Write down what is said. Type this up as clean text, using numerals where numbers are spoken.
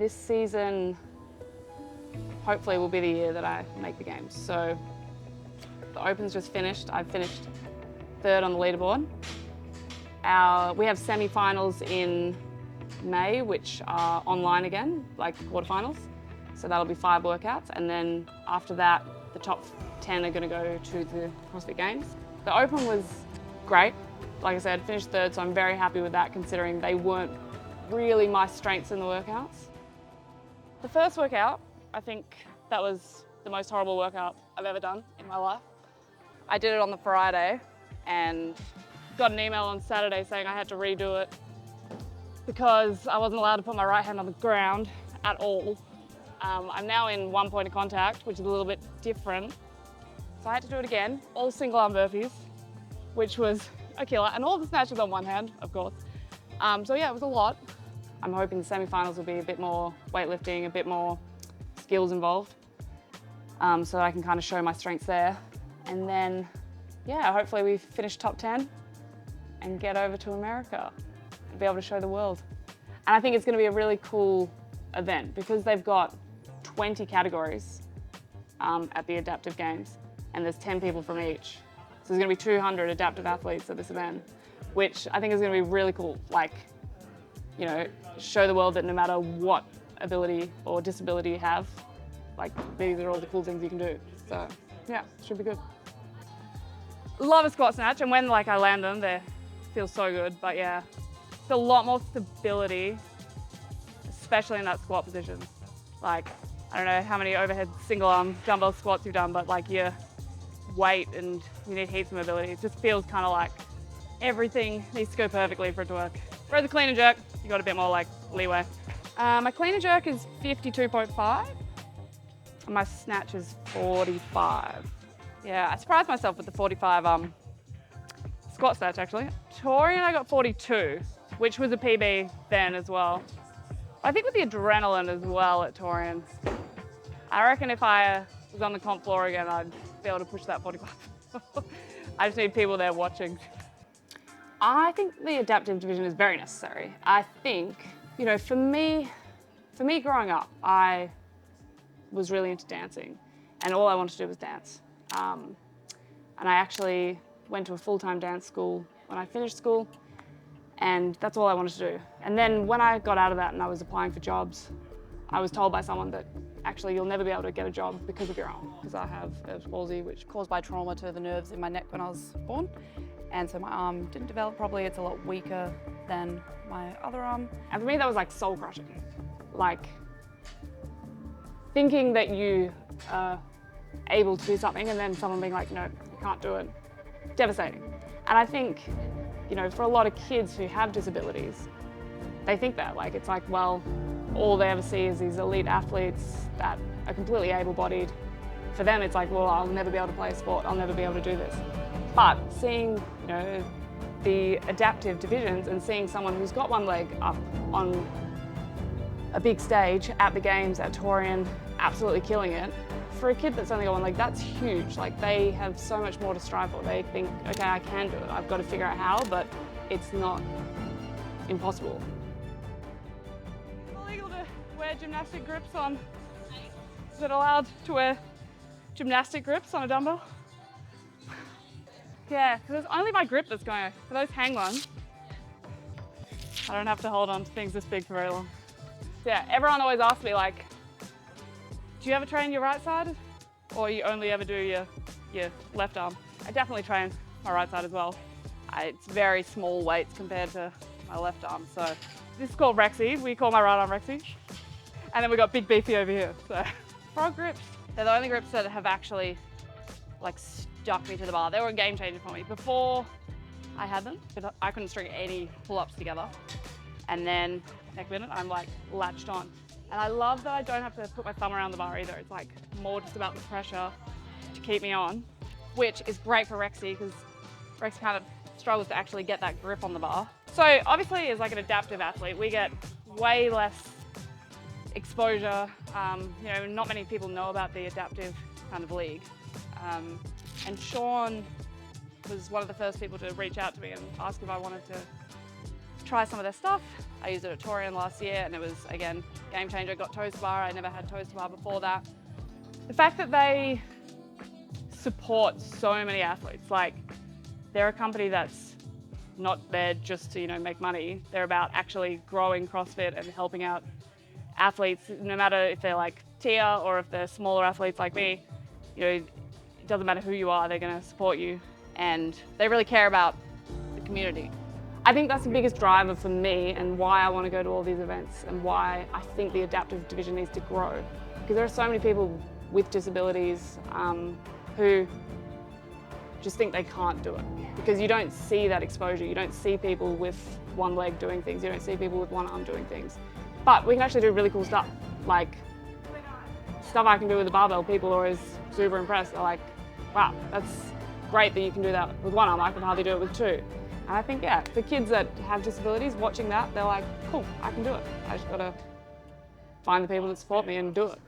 This season, hopefully, will be the year that I make the games. So the Open's just finished. I've finished third on the leaderboard. We have semi-finals in May, which are online again, like quarterfinals. So that'll be 5 workouts. And then after that, the top 10 are going to go to the CrossFit Games. The Open was great. Like I said, finished third, so I'm very happy with that considering they weren't really my strengths in the workouts. The first workout, I think that was the most horrible workout I've ever done in my life. I did it on the Friday and got an email on Saturday saying I had to redo it because I wasn't allowed to put my right hand on the ground at all. I'm now in 1 point of contact, which is a little bit different. So I had to do it again, all single arm burpees, which was a killer, and all the snatches on one hand, of course. So yeah, it was a lot. I'm hoping the semi-finals will be a bit more weightlifting, a bit more skills involved, so that I can kind of show my strengths there. And then, yeah, hopefully we finish top 10 and get over to America and be able to show the world. And I think it's going to be a really cool event because they've got 20 categories at the Adaptive Games, and there's 10 people from each. So there's going to be 200 adaptive athletes at this event, which I think is going to be really cool. Like, you know, show the world that no matter what ability or disability you have, like, these are all the cool things you can do. So yeah, should be good. Love a squat snatch, and when like I land them, they feel so good. But yeah, it's a lot more stability, especially in that squat position. Like, I don't know how many overhead single arm dumbbell squats you've done, but like your weight and you need heaps of mobility. It just feels kind of like everything needs to go perfectly for it to work. Whereas the clean and jerk, you got a bit more like leeway. My clean and jerk is 52.5, and my snatch is 45. Yeah, I surprised myself with the 45 squat snatch actually. Torian, I got 42, which was a PB then as well. I think with the adrenaline as well at Torian, I reckon if I was on the comp floor again, I'd be able to push that 45. I just need people there watching. I think the adaptive division is very necessary. I think, you know, for me growing up, I was really into dancing and all I wanted to do was dance. And I actually went to a full-time dance school when I finished school, and that's all I wanted to do. And then when I got out of that and I was applying for jobs, I was told by someone that actually you'll never be able to get a job because of your arm, because I have Erb's palsy, which caused by trauma to the nerves in my neck when I was born. And so my arm didn't develop properly. It's a lot weaker than my other arm. And for me, that was like soul crushing. Like thinking that you are able to do something and then someone being like, no, you can't do it. Devastating. And I think, you know, for a lot of kids who have disabilities, they think that, like, it's like, well, all they ever see is these elite athletes that are completely able-bodied. For them, it's like, well, I'll never be able to play a sport. I'll never be able to do this. But seeing, you know, the adaptive divisions and seeing someone who's got one leg up on a big stage at the games at Torian, absolutely killing it, for a kid that's only got one leg, that's huge. Like, they have so much more to strive for. They think, okay, I can do it. I've got to figure out how, but it's not impossible. It's illegal to wear gymnastic grips on. Is it allowed to wear gymnastic grips on a dumbbell? Yeah, because it's only my grip that's going. For those hang ones, I don't have to hold on to things this big for very long. Yeah, everyone always asks me, like, do you ever train your right side? Or you only ever do your left arm? I definitely train my right side as well. It's very small weights compared to my left arm. So this is called Rexy. We call my right arm Rexy. And then we've got Big Beefy over here. So frog grips. They're the only grips that have actually like stuck me to the bar. They were a game changer for me. Before I had them, I couldn't string any pull-ups together. And then next minute, I'm like latched on. And I love that I don't have to put my thumb around the bar either. It's like more just about the pressure to keep me on, which is great for Rexy because Rexy kind of struggles to actually get that grip on the bar. So obviously as like an adaptive athlete, we get way less exposure. You know, not many people know about the adaptive kind of league. And Sean was one of the first people to reach out to me and ask if I wanted to try some of their stuff. I used it at Torian last year and it was, again, game changer. Got toes to bar. I never had toes to bar before that. The fact that they support so many athletes, like they're a company that's not there just to, make money. They're about actually growing CrossFit and helping out athletes, no matter if they're like Tia or if they're smaller athletes like me. It doesn't matter who you are, they're going to support you, and they really care about the community. I think that's the biggest driver for me and why I want to go to all these events and why I think the adaptive division needs to grow. Because there are so many people with disabilities who just think they can't do it. Because you don't see that exposure. You don't see people with one leg doing things. You don't see people with one arm doing things. But we can actually do really cool stuff. Like stuff I can do with a barbell, people are always super impressed. They're like, wow, that's great that you can do that with one arm. I can hardly do it with two. And I think, yeah, for kids that have disabilities, watching that, they're like, cool, I can do it. I just gotta find the people that support me and do it.